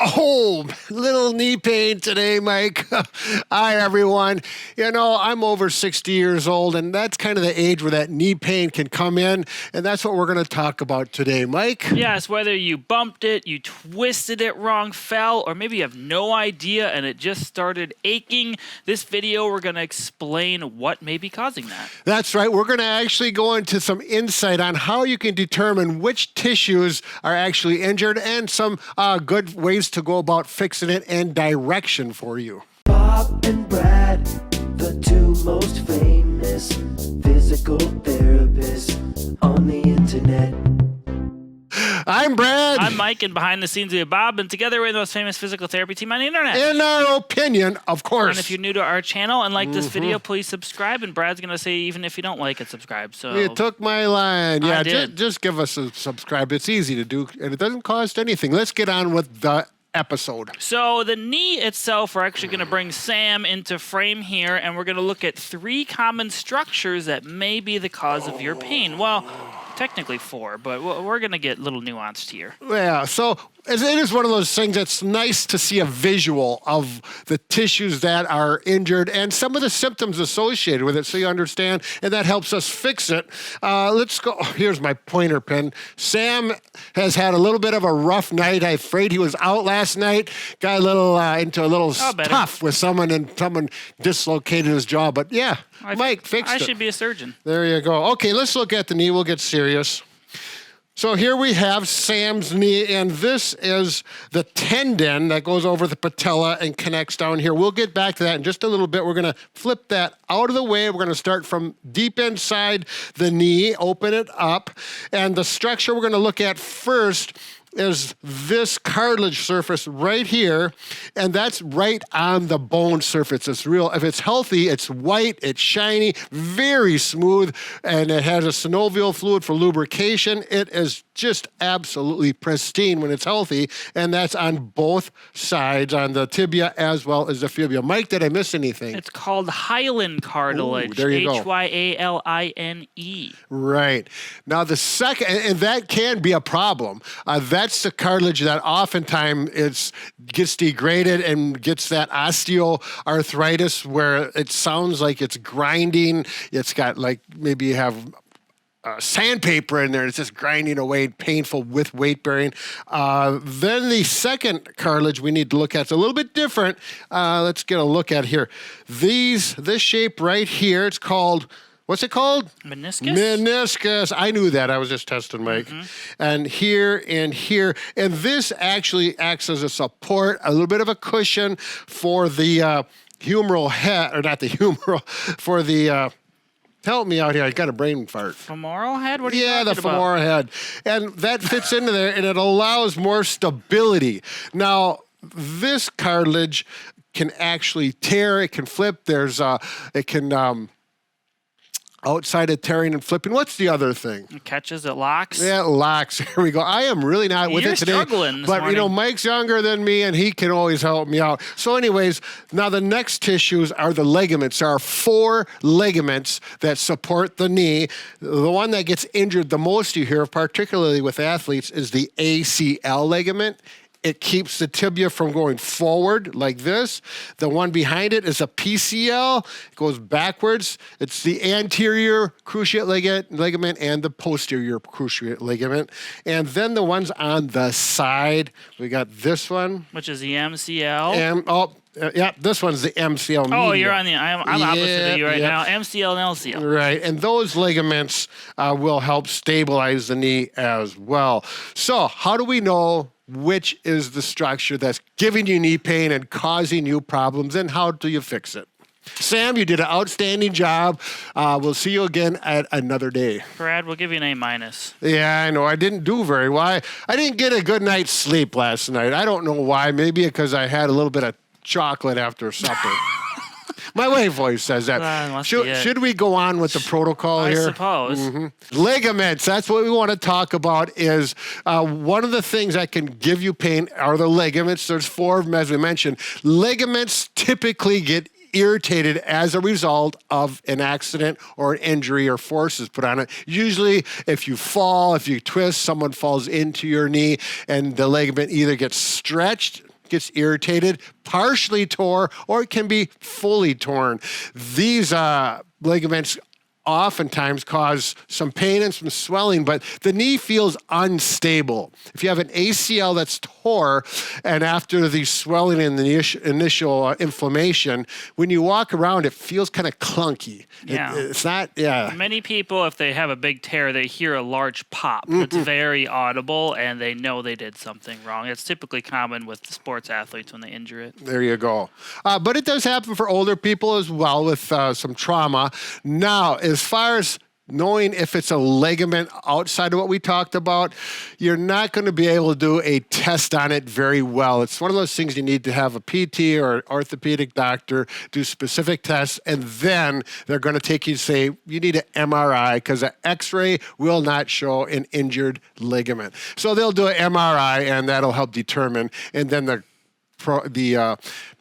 Oh, little knee pain today, Mike. Hi, everyone. You know, I'm over 60 years old, and that's kind of the age where that knee pain can come in, and that's what we're going to talk about today, Mike. Yes, whether you bumped it, you twisted it wrong, fell, or maybe you have no idea and it just started aching. This video, we're going to explain what may be causing that. That's right. We're going to actually go into some insight on how you can determine which tissues are actually injured and some good ways to go about fixing it and direction for you. Bob and Brad, the two most famous physical therapists on the internet. I'm Brad. I'm Mike, and behind the scenes we have Bob, and together we're the most famous physical therapy team on the internet. In our opinion, of course. And if you're new to our channel and like this video, please subscribe. And Brad's going to say, even if you don't like it, subscribe. So You took my line. Yeah, I did. Just give us a subscribe. It's easy to do, and it doesn't cost anything. Let's get on with the episode. So the knee itself, we're actually going to bring Sam into frame here, and we're going to look at 3 common structures that may be the cause of your pain. Well, technically 4, but we're going to get a little nuanced here. Yeah, so it is one of those things that's nice to see a visual of the tissues that are injured and some of the symptoms associated with it so you understand, and that helps us fix it. Let's go. Here's my pointer pen. Sam has had a little bit of a rough night. I'm afraid he was out last night, got a little into a little tough with someone, and someone dislocated his jaw. But yeah, Mike fixed it. I should be a surgeon. There you go. Okay, let's look at the knee. We'll get serious. So here we have Sam's knee, and this is the tendon that goes over the patella and connects down here. We'll get back to that in just a little bit. We're going to flip that out of the way. We're going to start from deep inside the knee, open it up, and the structure we're going to look at first is this cartilage surface right here, and that's right on the bone surface. It's real. If it's healthy, it's white, it's shiny, very smooth, and it has a synovial fluid for lubrication. It is just absolutely pristine when it's healthy, and that's on both sides, on the tibia as well as the fibula. Mike, did I miss anything? It's called hyaline cartilage. Ooh, there you go. Hyaline. Right. Now the second, and that can be a problem. That's the cartilage that oftentimes gets degraded and gets that osteoarthritis where it sounds like it's grinding. It's got like maybe you have sandpaper in there. It's just grinding away, painful with weight bearing. Then the second cartilage we need to look at is a little bit different. Let's get a look at here. This shape right here, it's called, what's it called? Meniscus? Meniscus. I knew that. I was just testing Mike. And here and here. And this actually acts as a support, a little bit of a cushion for the humeral head, or not the humeral, for the... help me out here. I got a brain fart. Femoral head? What are you talking about? Yeah, the femoral head. And that fits into there, and it allows more stability. Now, this cartilage can actually tear. It can flip. It can... outside of tearing and flipping. What's the other thing? It catches, it locks. Yeah, it locks. Here we go. I am really not with it today. You're struggling this but morning. you know, Mike's younger than me, and he can always help me out. So anyways, now the next tissues are the ligaments. There are 4 ligaments that support the knee. The one that gets injured the most you hear, particularly with athletes, is the ACL ligament. It keeps the tibia from going forward like this. The one behind it is a PCL. It goes backwards. It's the anterior cruciate ligament and the posterior cruciate ligament. And then the ones on the side, we got this one. Which is the MCL. Yeah, this one's the MCL. Oh, you're on the... I'm opposite of you right now. MCL and LCL. Right, and those ligaments will help stabilize the knee as well. So how do we know which is the structure that's giving you knee pain and causing you problems, and how do you fix it? Sam, you did an outstanding job. We'll see you again at another day. Brad, we'll give you an A-. Yeah, I know. I didn't do very well. I didn't get a good night's sleep last night. I don't know why. Maybe because I had a little bit of chocolate after supper. My wife always says that. Should we go on with the protocol here? I suppose. Ligaments, that's what we want to talk about, is one of the things that can give you pain are the ligaments. There's 4 of them, as we mentioned. Ligaments typically get irritated as a result of an accident or an injury or forces put on it. Usually, if you fall, if you twist, someone falls into your knee and the ligament either gets stretched gets irritated, partially tore, or it can be fully torn. These ligaments oftentimes cause some pain and some swelling, but the knee feels unstable. If you have an ACL that's tore, and after the swelling and the initial inflammation, when you walk around, it feels kind of clunky. Yeah. It's not, yeah. Many people, if they have a big tear, they hear a large pop. It's very audible, and they know they did something wrong. It's typically common with sports athletes when they injure it. There you go. But it does happen for older people as well with some trauma. Now, as far as knowing if it's a ligament outside of what we talked about, you're not going to be able to do a test on it very well. It's one of those things you need to have a PT or an orthopedic doctor do specific tests, and then they're going to take you and say, you need an MRI because an X-ray will not show an injured ligament. So they'll do an MRI, and that'll help determine, and then the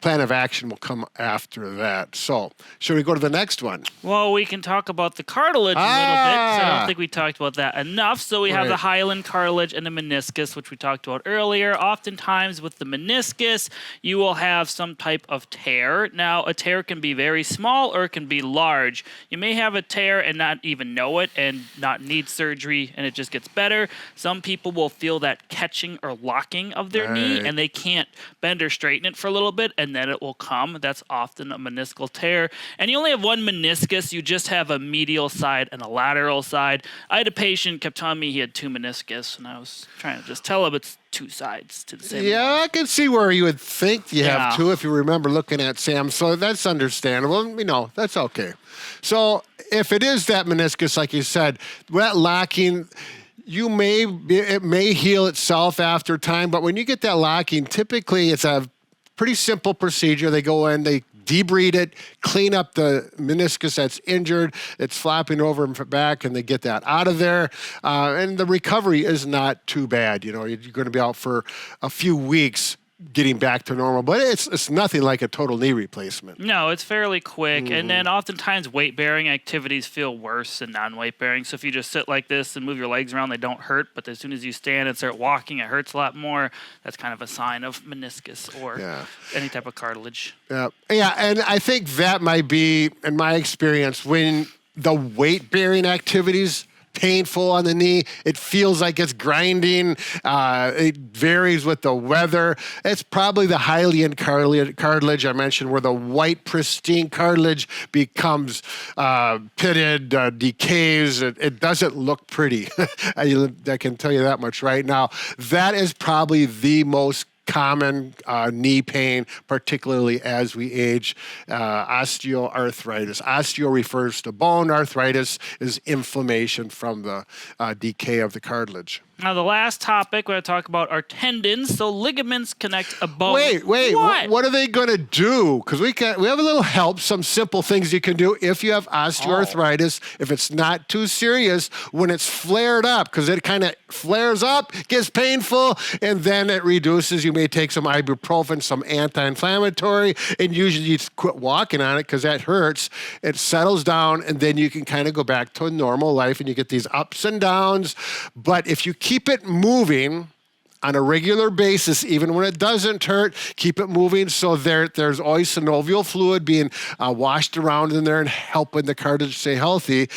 plan of action will come after that. So, should we go to the next one? Well, we can talk about the cartilage a little bit, 'cause I don't think we talked about that enough. So we have the hyaline cartilage and the meniscus, which we talked about earlier. Oftentimes with the meniscus, you will have some type of tear. Now, a tear can be very small or it can be large. You may have a tear and not even know it and not need surgery, and it just gets better. Some people will feel that catching or locking of their knee, and they can't bend or straighten it for a little bit, and then it will come. That's often a meniscal tear. And you only have one meniscus. You just have a medial side and a lateral side. I had a patient kept telling me he had two meniscus, and I was trying to just tell him it's two sides to the same Yeah, one. I can see where you would think you have two if you remember looking at Sam. So that's understandable. You know, that's okay. So if it is that meniscus, like you said, that locking, it may heal itself after time, but when you get that locking, typically it's a pretty simple procedure. They go in, they debride it, clean up the meniscus that's injured, it's flopping over and back, and they get that out of there. And the recovery is not too bad. You know, you're going to be out for a few weeks getting back to normal, but it's nothing like a total knee replacement. No, it's fairly quick. And then oftentimes weight-bearing activities feel worse than non-weight-bearing. So if you just sit like this and move your legs around, they don't hurt. But as soon as you stand and start walking, it hurts a lot more. That's kind of a sign of meniscus or any type of cartilage. Yeah, and I think that might be, in my experience, when the weight-bearing activities painful on the knee. It feels like it's grinding. It varies with the weather. It's probably the hyaline cartilage I mentioned, where the white pristine cartilage becomes pitted, decays. It doesn't look pretty. I can tell you that much right now. That is probably the most common knee pain, particularly as we age. Osteoarthritis. Osteo refers to bone. Arthritis is inflammation from the decay of the cartilage. Now, the last topic we're going to talk about are tendons. So ligaments connect a bone. Wait. What are they going to do? Because we have a little help, some simple things you can do if you have osteoarthritis, if it's not too serious, when it's flared up, because it kind of flares up, gets painful, and then it reduces. You may take some ibuprofen, some anti-inflammatory, and usually you quit walking on it because that hurts. It settles down, and then you can kind of go back to a normal life, and you get these ups and downs. But if you keep it moving on a regular basis, even when it doesn't hurt, keep it moving. So there's always synovial fluid being washed around in there and helping the cartilage stay healthy.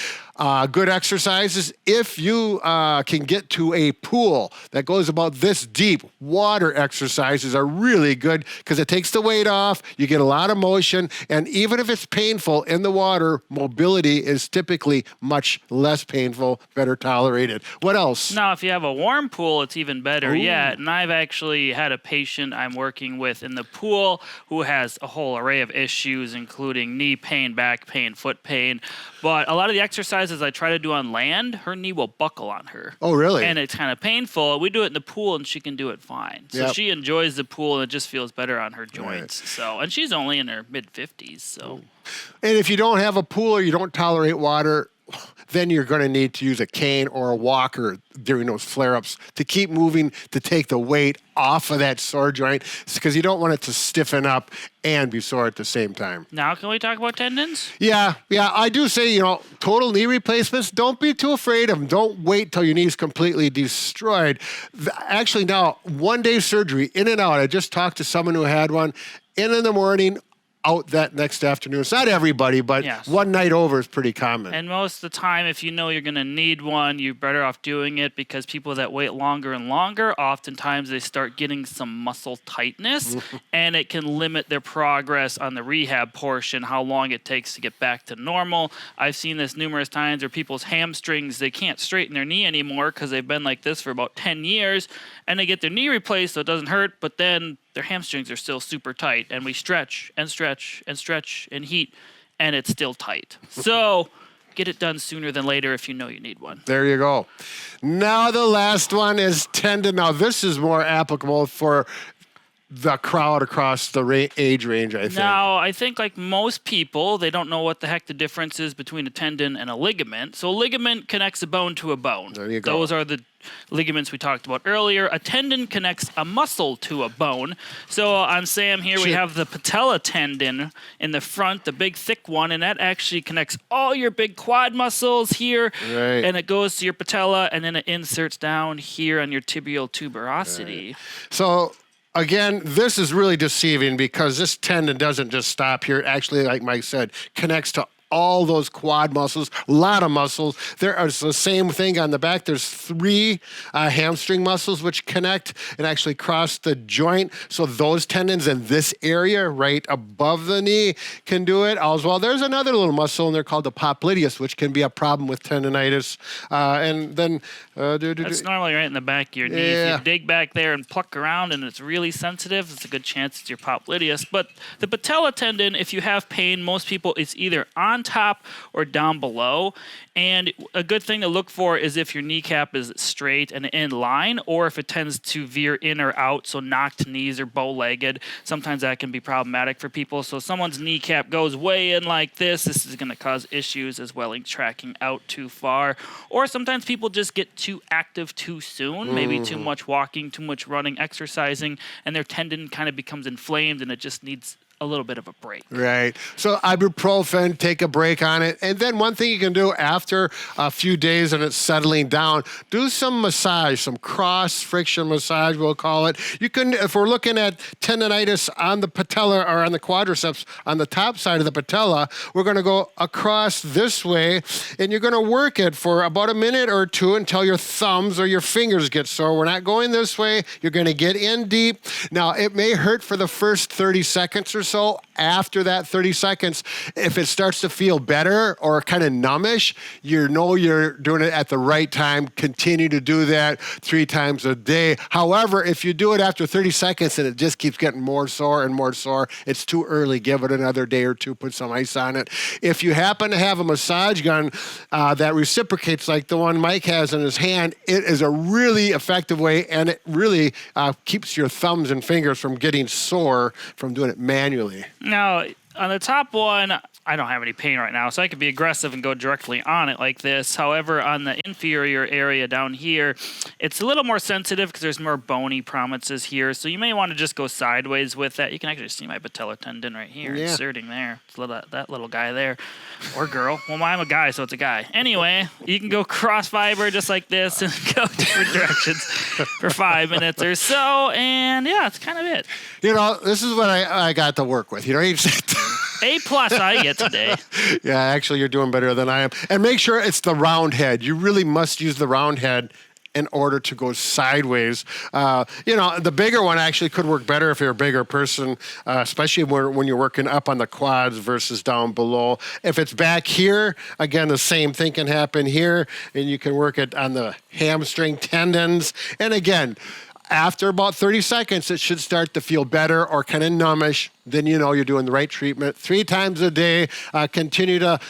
Good exercises. If you can get to a pool that goes about this deep, water exercises are really good because it takes the weight off. You get a lot of motion. And even if it's painful in the water, mobility is typically much less painful, better tolerated. What else? Now, if you have a warm pool, it's even better yet. And I've actually had a patient I'm working with in the pool who has a whole array of issues, including knee pain, back pain, foot pain. But a lot of the exercises I try to do on land, her knee will buckle on her. Oh, really? And it's kind of painful. We do it in the pool, and she can do it fine. So she enjoys the pool, and it just feels better on her joints. Right. So, and she's only in her mid-50s. So, and if you don't have a pool or you don't tolerate water, then you're going to need to use a cane or a walker during those flare-ups to keep moving, to take the weight off of that sore joint, because you don't want it to stiffen up and be sore at the same time. Now, can we talk about tendons? Yeah, I do say, total knee replacements, don't be too afraid of them. Don't wait till your knee's completely destroyed. Actually, now, 1-day surgery, in and out. I just talked to someone who had one, in the morning, out that next afternoon. It's not everybody, but Yes. one night over is pretty common. And most of the time, if you know you're going to need one, you're better off doing it, because people that wait longer and longer, oftentimes they start getting some muscle tightness, and it can limit their progress on the rehab portion, how long it takes to get back to normal. I've seen this numerous times where people's hamstrings, they can't straighten their knee anymore because they've been like this for about 10 years, and they get their knee replaced so it doesn't hurt, but then their hamstrings are still super tight, and we stretch and stretch and stretch and heat, and it's still tight. So get it done sooner than later if you know you need one. There you go. Now the last one is tendon. Now this is more applicable for the crowd across the age range, I think. Now, I think like most people, they don't know what the heck the difference is between a tendon and a ligament. So a ligament connects a bone to a bone. There you go. Those are the ligaments we talked about earlier. A tendon connects a muscle to a bone. So on Sam here, we have the patella tendon in the front, the big thick one, and that actually connects all your big quad muscles here, Right. and it goes to your patella, and then it inserts down here on your tibial tuberosity. Right. So again, this is really deceiving because this tendon doesn't just stop here. It actually, like Mike said, connects to all those quad muscles, a lot of muscles. There is the same thing on the back. There's 3 hamstring muscles which connect and actually cross the joint. So those tendons in this area right above the knee can do it as well. There's another little muscle in there called the popliteus, which can be a problem with tendonitis. And then That's normally right in the back of your knee. Yeah. If you dig back there and pluck around and it's really sensitive, it's a good chance it's your popliteus. But the patella tendon, if you have pain, most people, it's either on top or down below. And a good thing to look for is if your kneecap is straight and in line, or if it tends to veer in or out, so knocked knees or bow-legged. Sometimes that can be problematic for people. So someone's kneecap goes way in like this is going to cause issues as well as tracking out too far. Or sometimes people just get too active too soon, maybe too much walking, too much running, exercising, and their tendon kind of becomes inflamed and it just needs a little bit of a break. Right. So ibuprofen, take a break on it. And then one thing you can do after a few days and it's settling down, do some massage, some cross friction massage, we'll call it. You can, if we're looking at tendonitis on the patella or on the quadriceps, on the top side of the patella, we're going to go across this way and you're going to work it for about a minute or 2 until your thumbs or your fingers get sore. We're not going this way. You're going to get in deep. Now, it may hurt for the first 30 seconds or so. After that 30 seconds, if it starts to feel better or kind of numbish, you know you're doing it at the right time. Continue to do that 3 times a day. However, if you do it after 30 seconds and it just keeps getting more sore and more sore, it's too early. Give it another day or 2. Put some ice on it. If you happen to have a massage gun that reciprocates like the one Mike has in his hand, it is a really effective way, and it really keeps your thumbs and fingers from getting sore from doing it manually. Now, on the top one, I don't have any pain right now, so I could be aggressive and go directly on it like this. However, on the inferior area down here, it's a little more sensitive because there's more bony prominences here, so you may want to just go sideways with that. You can actually see my patellar tendon right here, inserting there. It's that little guy there, or girl. Well, I'm a guy, so it's a guy. Anyway, you can go cross fiber just like this and go different directions for 5 minutes or so, and yeah, that's kind of it. You know, this is what I got to work with. You know, you just A+ I get today. Yeah, actually, you're doing better than I am. And make sure it's the round head. You really must use the round head in order to go sideways. The bigger one actually could work better if you're a bigger person, especially when you're working up on the quads versus down below. If it's back here, again, the same thing can happen here, and you can work it on the hamstring tendons. And again, after about 30 seconds, it should start to feel better or kind of numbish. Then you know you're doing the right treatment. 3 times a day. Continue to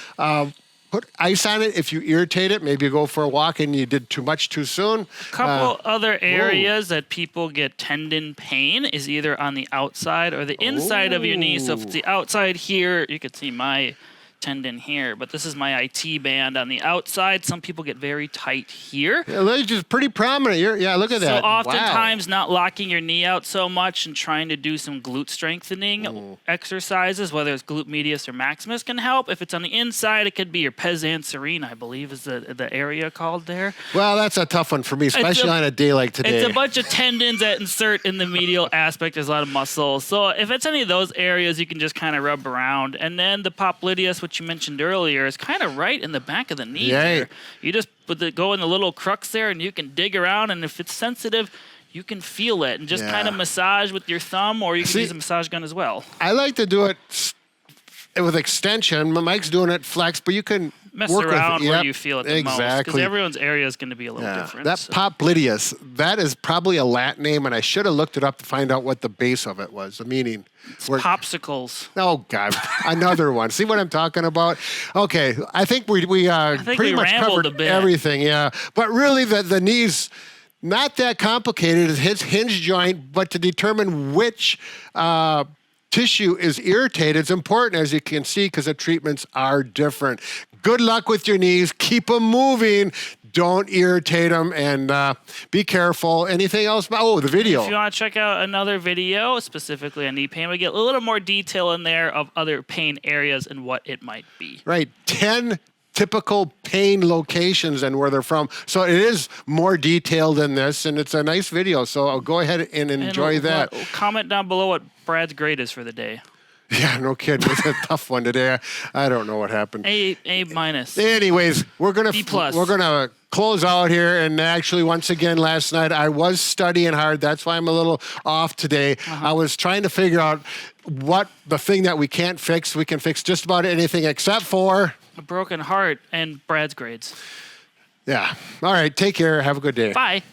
put ice on it. If you irritate it, maybe you go for a walk and you did too much too soon. A couple other areas that people get tendon pain is either on the outside or the inside of your knee. So if it's the outside here, you can see my tendon here, but this is my IT band on the outside. Some people get very tight here. Yeah, it's just pretty prominent. Yeah, look at that. So oftentimes not locking your knee out so much and trying to do some glute strengthening exercises, whether it's glute medius or maximus, can help. If it's on the inside, it could be your pes anserine, I believe is the area called there. Well, that's a tough one for me, especially on a day like today. It's a bunch of tendons that insert in the medial aspect. There's a lot of muscle. So if it's any of those areas, you can just kind of rub around. And then the popliteus, which you mentioned earlier, is kind of right in the back of the knee there. You just go in the little crux there, and you can dig around. And if it's sensitive, you can feel it and just kind of massage with your thumb, or you can use a massage gun as well. I like to do it with extension. Mike's doing it flex, but you can mess work around with where you feel it the most. Exactly. Because everyone's area is going to be a little different. That popliteus, that is probably a Latin name, and I should have looked it up to find out what the base of it was, the meaning. It's popsicles. Oh, God. Another one. See what I'm talking about? Okay. I think we pretty much covered a bit. everything. Yeah. But really, the knee's not that complicated. It's his hinge joint, but to determine which tissue is irritated, it's important, as you can see, because the treatments are different. Good luck with your knees. Keep them moving. Don't irritate them, and be careful. Anything else? Oh, the video. If you want to check out another video specifically on knee pain, we get a little more detail in there of other pain areas and what it might be. Right. 10 typical pain locations and where they're from. So it is more detailed than this, and it's a nice video. So I'll go ahead and enjoy that. Comment down below what Brad's grade is for the day. Yeah, no kidding. It's a tough one today. I don't know what happened. A minus. Anyways, we're gonna B plus. We're gonna close out here. And actually, once again, last night I was studying hard. That's why I'm a little off today. I was trying to figure out what the thing that we can't fix. We can fix just about anything except for a broken heart and Brad's grades. Yeah. All right. Take care. Have a good day. Bye.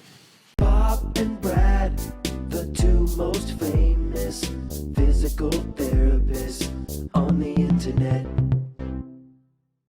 Bob and Brad, the two most famous physical therapists on the internet.